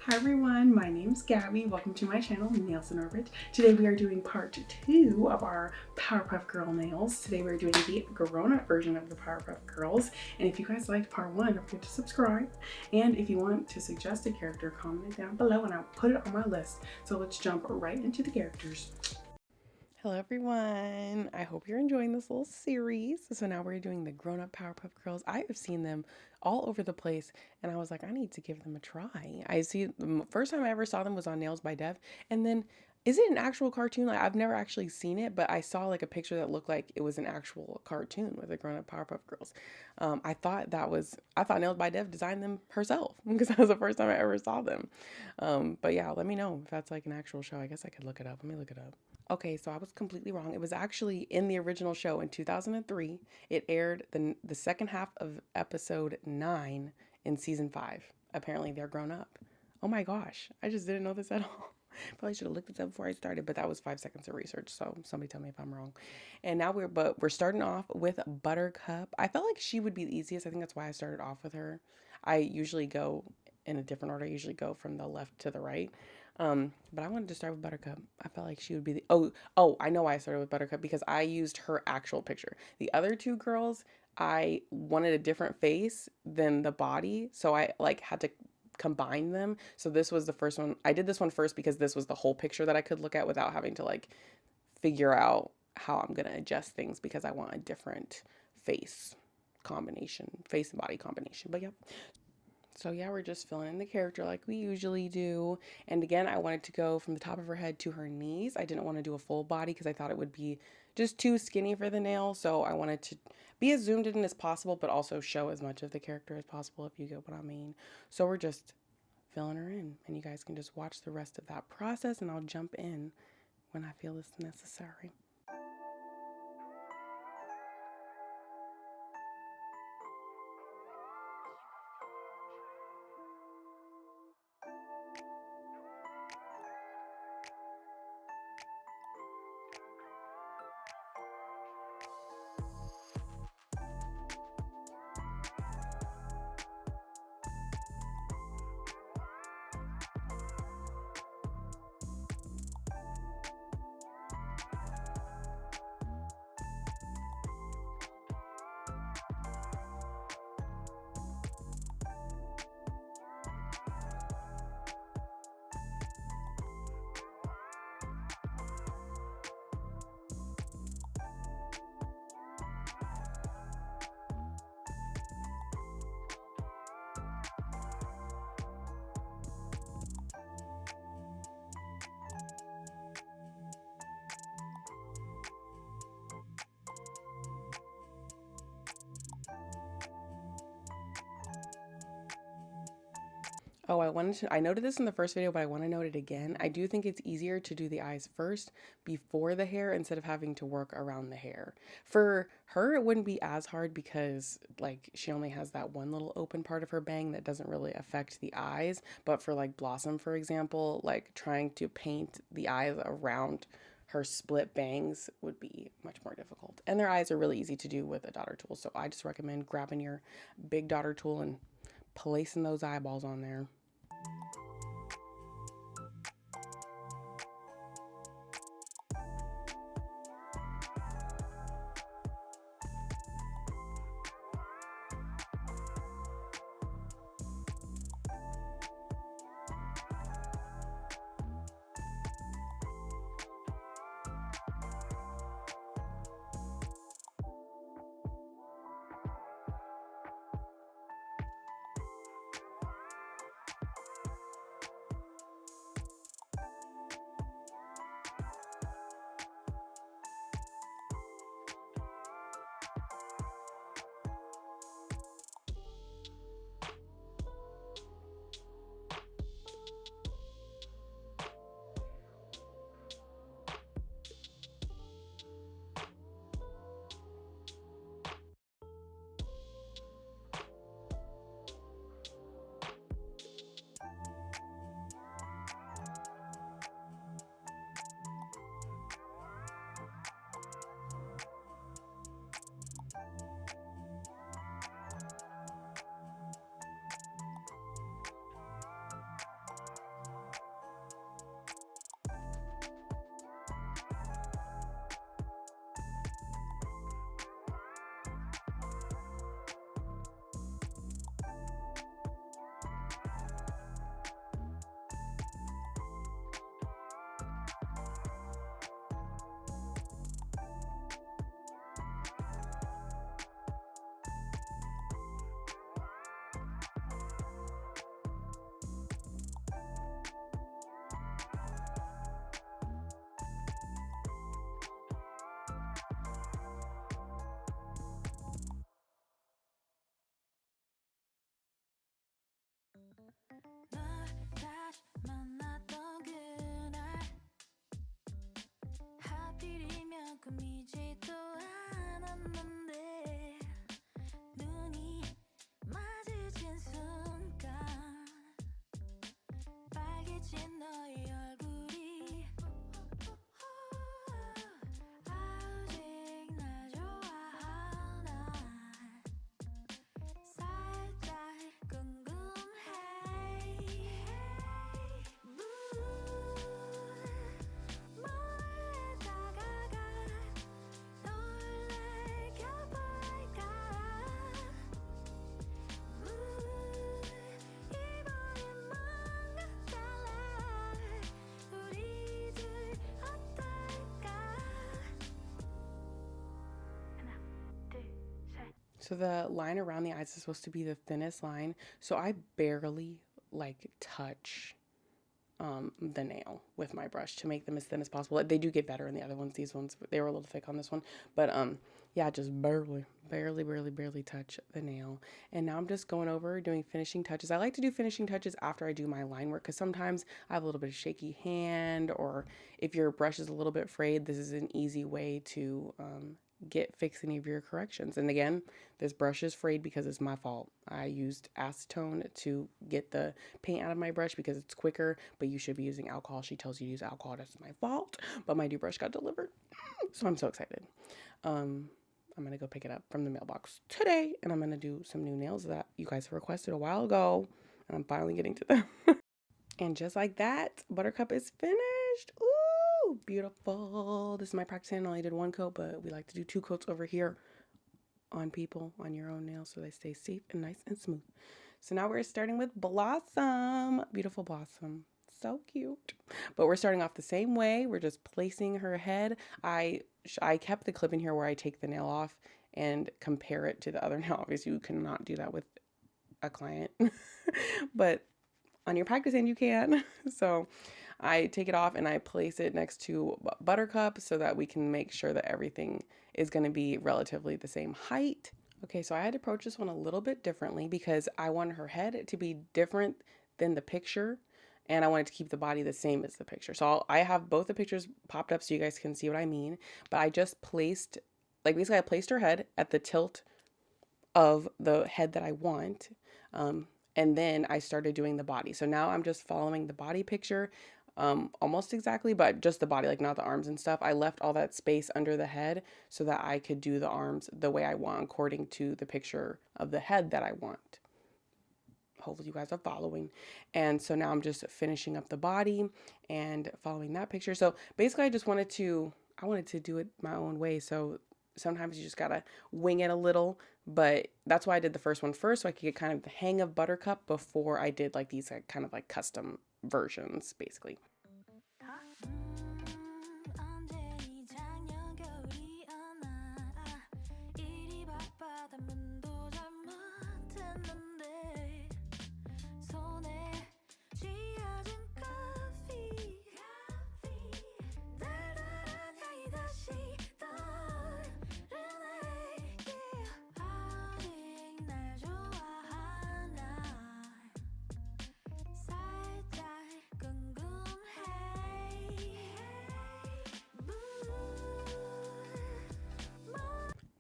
Hi everyone, my name's Gabby. Welcome to my channel, Nails in Orbit. Today we are doing part 2 of our Powerpuff Girl nails. Today we're doing the grown-up version of the Powerpuff Girls. And if you guys liked part 1, don't forget to subscribe. And if you want to suggest a character, comment it down below and I'll put it on my list. So let's jump right into the characters. Hello everyone, I hope you're enjoying this little series. So now we're doing the grown-up Powerpuff Girls. I have seen them all over the place and I was like, I need to give them a try. The first time I ever saw them was on Nails by Dev, and then is it an actual cartoon? Like, I've never actually seen it, but I saw like a picture that looked like it was an actual cartoon with the grown-up Powerpuff Girls. I thought Nails by Dev designed them herself because that was the first time I ever saw them. But yeah, let me know if that's like an actual show. I guess I could look it up. Let me look it up. Okay, so I was completely wrong. It was actually in the original show in 2003. It aired the second half of episode 9 in season 5. Apparently they're grown up. Oh my gosh, I just didn't know this at all. Probably should have looked this up before I started, but that was 5 seconds of research, so somebody tell me if I'm wrong. And now we're starting off with Buttercup. I felt like she would be the easiest. I think that's why I started off with her. I usually go in a different order. I usually go from the left to the right. But I wanted to start with Buttercup. I felt like she would be the I know why I started with Buttercup, because I used her actual picture. The other two girls, I wanted a different face than the body, so I like had to combine them. So this was the first one. I did this one first because this was the whole picture that I could look at without having to like figure out how I'm gonna adjust things, because I want a different face and body combination. But yeah, so yeah, we're just filling in the character like we usually do. And again, I wanted to go from the top of her head to her knees. I didn't want to do a full body because I thought it would be just too skinny for the nail. So I wanted to be as zoomed in as possible, but also show as much of the character as possible, if you get what I mean. So we're just filling her in, and you guys can just watch the rest of that process, and I'll jump in when I feel it's necessary. Oh, I noted this in the first video, but I want to note it again. I do think it's easier to do the eyes first before the hair instead of having to work around the hair. For her, it wouldn't be as hard because like she only has that one little open part of her bang that doesn't really affect the eyes. But for like Blossom, for example, like trying to paint the eyes around her split bangs would be much more difficult. And their eyes are really easy to do with a daughter tool. So I just recommend grabbing your big daughter tool and placing those eyeballs on there. So the line around the eyes is supposed to be the thinnest line. So I barely like touch the nail with my brush to make them as thin as possible. They do get better in the other ones. These ones, they were a little thick on this one, but yeah, just barely touch the nail. And now I'm just going over doing finishing touches. I like to do finishing touches after I do my line work because sometimes I have a little bit of shaky hand, or if your brush is a little bit frayed, this is an easy way to fix any of your corrections. And again, this brush is frayed because it's my fault. I used acetone to get the paint out of my brush because it's quicker, but you should be using alcohol. She tells you to use alcohol. That's my fault. But my new brush got delivered, so I'm so excited. I'm gonna go pick it up from the mailbox today, and I'm gonna do some new nails that you guys have requested a while ago, and I'm finally getting to them. And just like that, Buttercup is finished. Ooh, beautiful. This is my practice hand. I only did one coat, but we like to do 2 coats over here on people, on your own nails, so they stay safe and nice and smooth. So now we're starting with Blossom. Beautiful Blossom. So cute. But we're starting off the same way. We're just placing her head. I kept the clip in here where I take the nail off and compare it to the other nail. Obviously, you cannot do that with a client. But on your practice hand you can. So I take it off and I place it next to Buttercup so that we can make sure that everything is going to be relatively the same height. Okay, so I had to approach this one a little bit differently because I wanted her head to be different than the picture, and I wanted to keep the body the same as the picture. So I have both the pictures popped up so you guys can see what I mean, but I just placed, like basically I placed her head at the tilt of the head that I want, and then I started doing the body. So now I'm just following the body picture almost exactly, but just the body, like not the arms and stuff. I left all that space under the head so that I could do the arms the way I want according to the picture of the head that I want. Hopefully you guys are following. And so now I'm just finishing up the body and following that picture. So basically I wanted to do it my own way. So sometimes you just gotta wing it a little, but that's why I did the first one first, so I could get kind of the hang of Buttercup before I did like these kind of like custom versions, basically.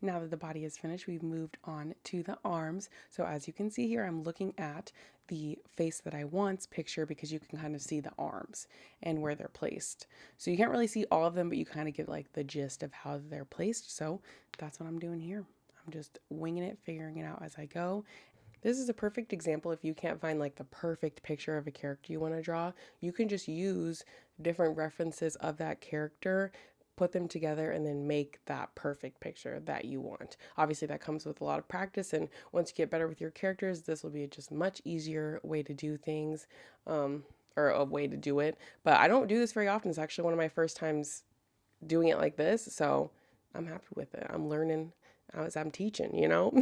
Now that the body is finished, we've moved on to the arms. So as you can see here, I'm looking at the face that I want's picture because you can kind of see the arms and where they're placed. So you can't really see all of them, but you kind of get like the gist of how they're placed. So that's what I'm doing here. I'm just winging it, figuring it out as I go. This is a perfect example if you can't find like the perfect picture of a character you want to draw. You can just use different references of that character, put them together, and then make that perfect picture that you want. Obviously that comes with a lot of practice, and once you get better with your characters, this will be just a much easier way to do things, or a way to do it. But I don't do this very often. It's actually one of my first times doing it like this, so I'm happy with it. I'm learning as I'm teaching, you know?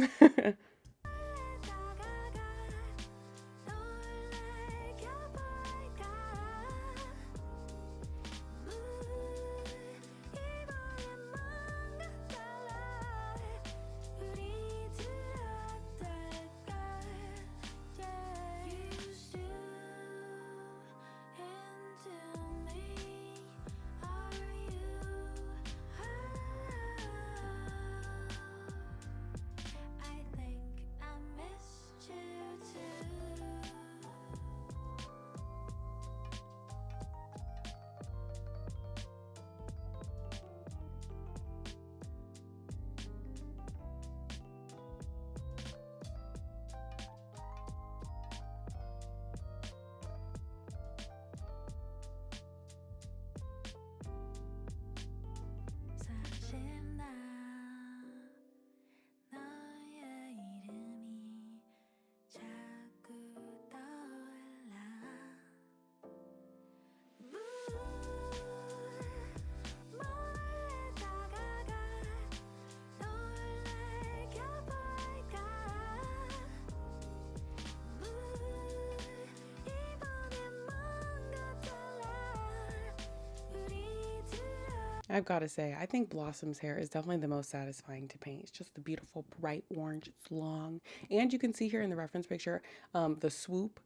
I've got to say, I think Blossom's hair is definitely the most satisfying to paint. It's just the beautiful bright orange. It's long. And you can see here in the reference picture, the swoop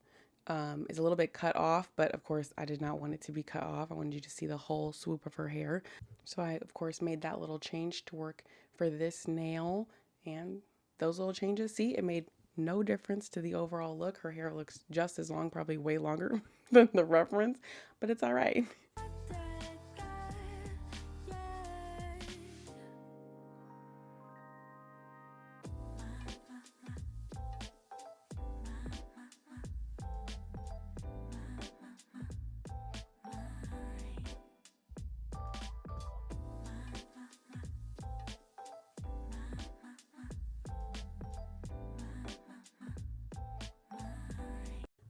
is a little bit cut off, but of course I did not want it to be cut off. I wanted you to see the whole swoop of her hair. So I, of course, made that little change to work for this nail, and those little changes, see, it made no difference to the overall look. Her hair looks just as long, probably way longer than the reference, but it's all right.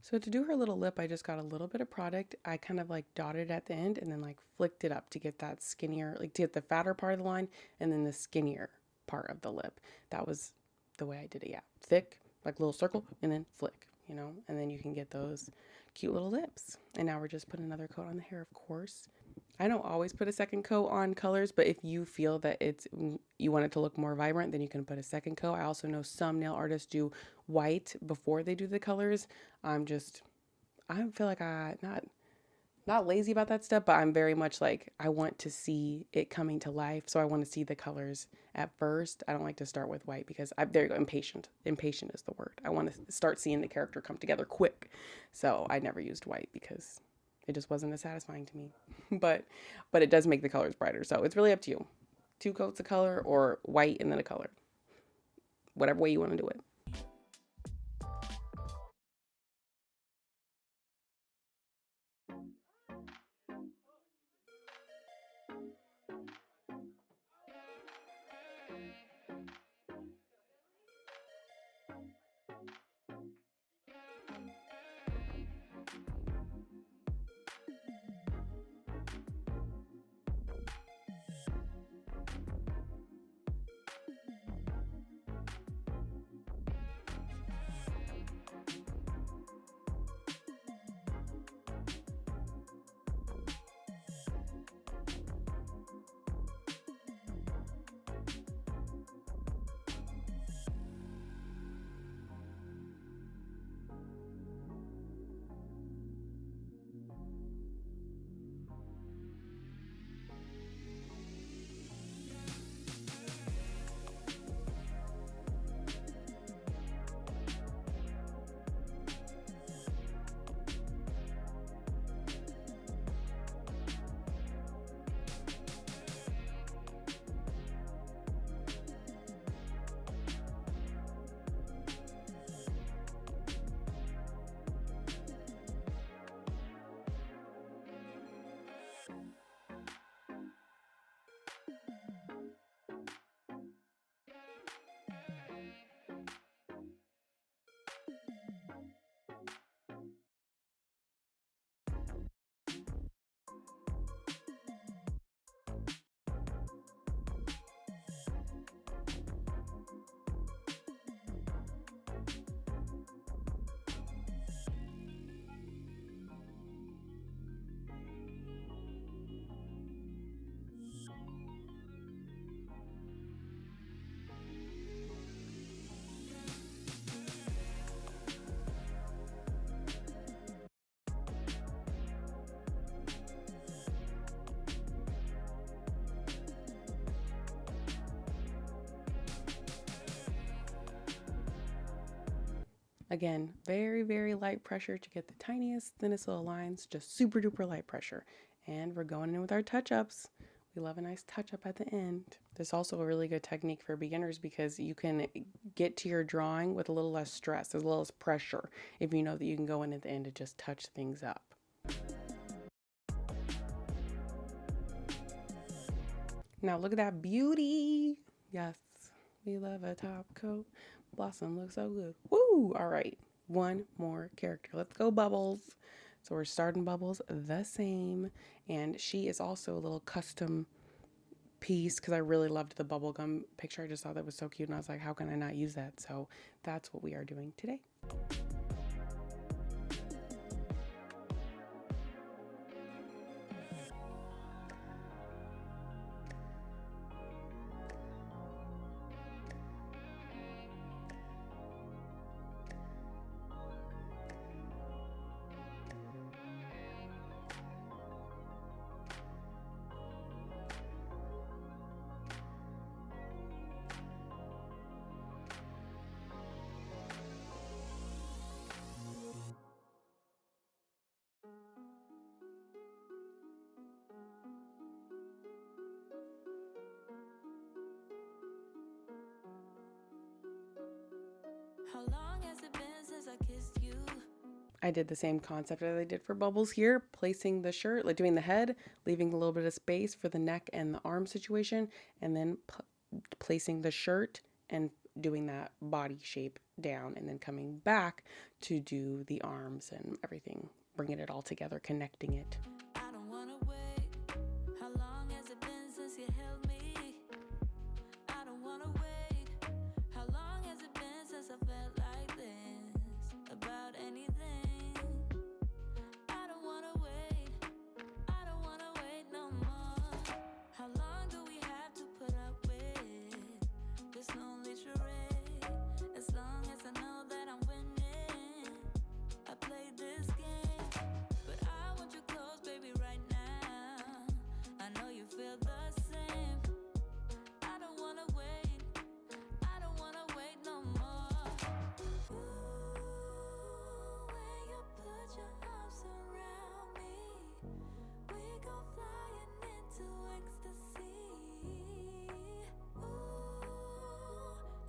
So to do her little lip, I just got a little bit of product. I kind of like dotted at the end and then like flicked it up to get that skinnier, like to get the fatter part of the line and then the skinnier part of the lip. That was the way I did it. Yeah. Thick, like little circle, and then flick, you know, and then you can get those cute little lips. And now we're just putting another coat on the hair, of course. I don't always put a second coat on colors, but if you feel that you want it to look more vibrant, then you can put a second coat. I also know some nail artists do white before they do the colors. I feel like I'm not lazy about that stuff, but I'm very much like, I want to see it coming to life. So I want to see the colors at first. I don't like to start with white because there you go, impatient. Impatient is the word. I want to start seeing the character come together quick. So I never used white because it just wasn't as satisfying to me. but it does make the colors brighter. So it's really up to you. 2 coats of color or white and then a color. Whatever way you want to do it. Again, very, very light pressure to get the tiniest, thinnest little lines, just super duper light pressure. And we're going in with our touch-ups. We love a nice touch-up at the end. This is also a really good technique for beginners because you can get to your drawing with a little less stress, as well as pressure, if you know that you can go in at the end and just touch things up. Now look at that beauty. Yes, we love a top coat. Blossom looks so good. Woo! All right, one more character. Let's go, Bubbles. So we're starting Bubbles the same. And she is also a little custom piece because I really loved the bubblegum picture. I just thought that was so cute. And I was like, how can I not use that? So that's what we are doing today. I did the same concept that I did for Bubbles here, placing the shirt, like doing the head, leaving a little bit of space for the neck and the arm situation, and then placing the shirt and doing that body shape down, and then coming back to do the arms and everything, bringing it all together, connecting it. I don't wanna wait. How long has it been since you held me? I don't wanna wait. How long has it been since I felt like this about anything? I don't wanna wait. I don't wanna wait no more. How long do we have to put up with this lonely charade? As long as I know that I'm winning, I played this game. But I want you close, baby, right now. I know you feel the same. I don't wanna wait. I don't wanna wait no more. Ooh, when you put your arms around me, we go flying into ecstasy. Ooh,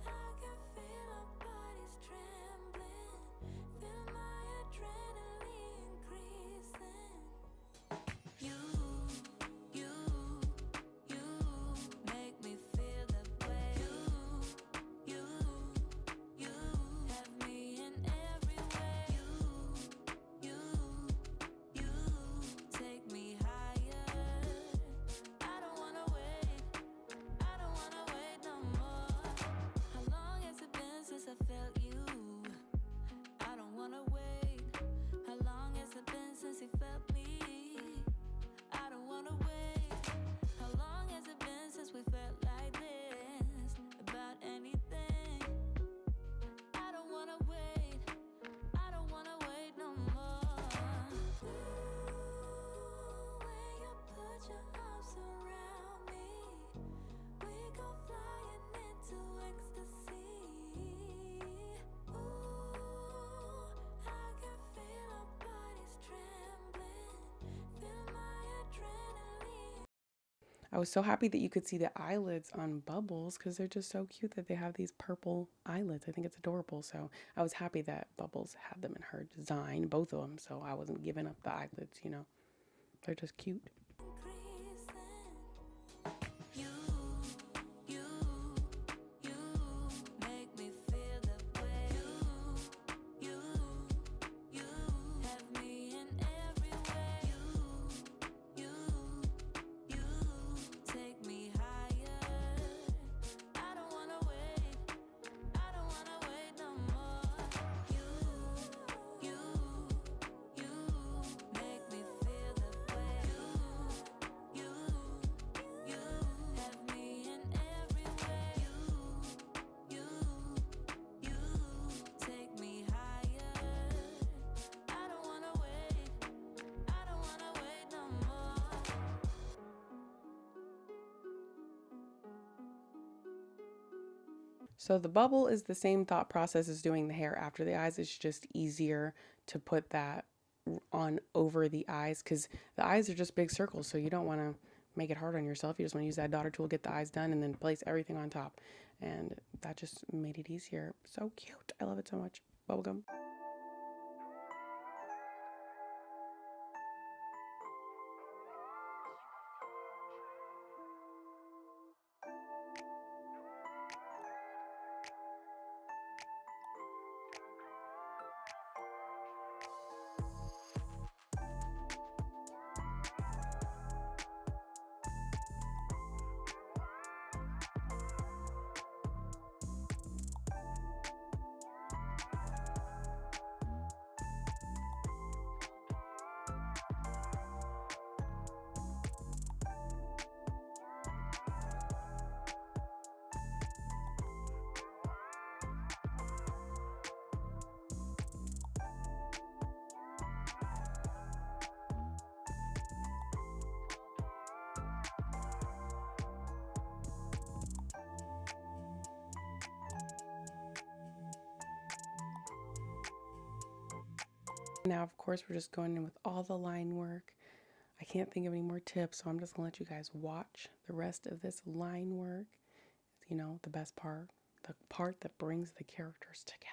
I can feel our bodies trembling, feel my adrenaline increasing. You make me feel that way. You have me in every way. You take me higher. I don't wanna wait. I don't wanna wait no more. How long has it been since I felt you? I don't wanna wait. How long has it been since you felt me? I don't wanna wait. How long has it been since we felt like this about anything? I don't wanna wait. I don't wanna wait no more. Ooh, when you put your arms around me, we go flying into ecstasy. Ooh, I can feel our bodies trembling, feel my adrenaline. I was so happy that you could see the eyelids on Bubbles because they're just so cute that they have these purple eyelids. I think it's adorable. So I was happy that Bubbles had them in her design, both of them. So I wasn't giving up the eyelids, you know. They're just cute. Make me feel that way. You have me in every way. You take me higher. I don't wanna wait. I don't wanna wait no more. You make me feel that way. You have me in every way. You take me higher. I don't wanna wait. I don't wanna wait no more. So the bubble is the same thought process as doing the hair after the eyes. It's just easier to put that on over the eyes because the eyes are just big circles. So you don't want to make it hard on yourself. You just want to use that daughter tool, get the eyes done, and then place everything on top. And that just made it easier. So cute. I love it so much. Bubblegum. Now, of course, we're just going in with all the line work. I can't think of any more tips, so I'm just gonna let you guys watch the rest of this line work. You know, the best part, the part that brings the characters together.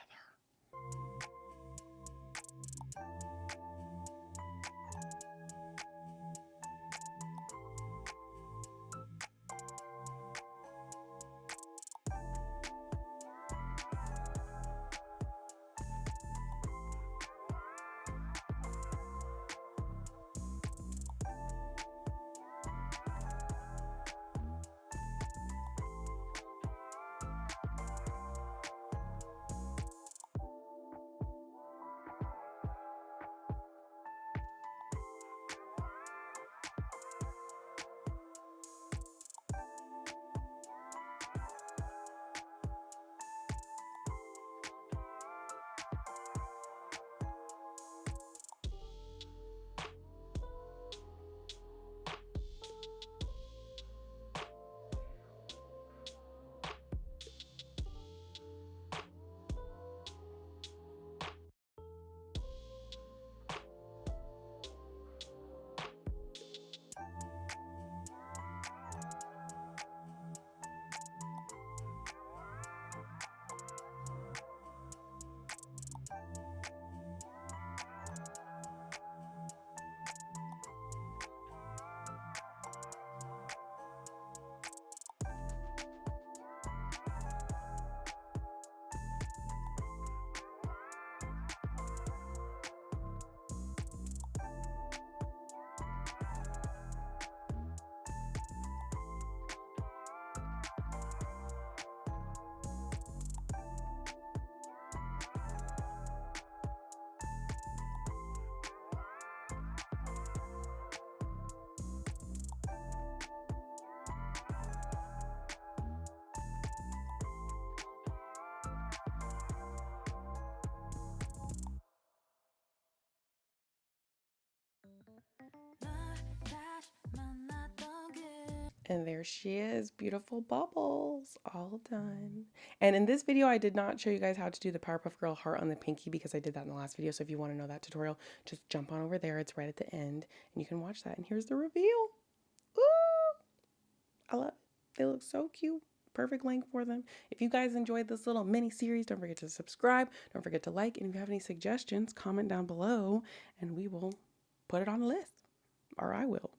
And there she is, beautiful bubbles, all done. And in this video, I did not show you guys how to do the Powerpuff Girl heart on the pinky because I did that in the last video. So if you want to know that tutorial, just jump on over there. It's right at the end and you can watch that. And here's the reveal. Ooh, I love it. They look so cute. Perfect length for them. If you guys enjoyed this little mini series, don't forget to subscribe. Don't forget to like. And if you have any suggestions, comment down below and we will put it on the list. Or I will.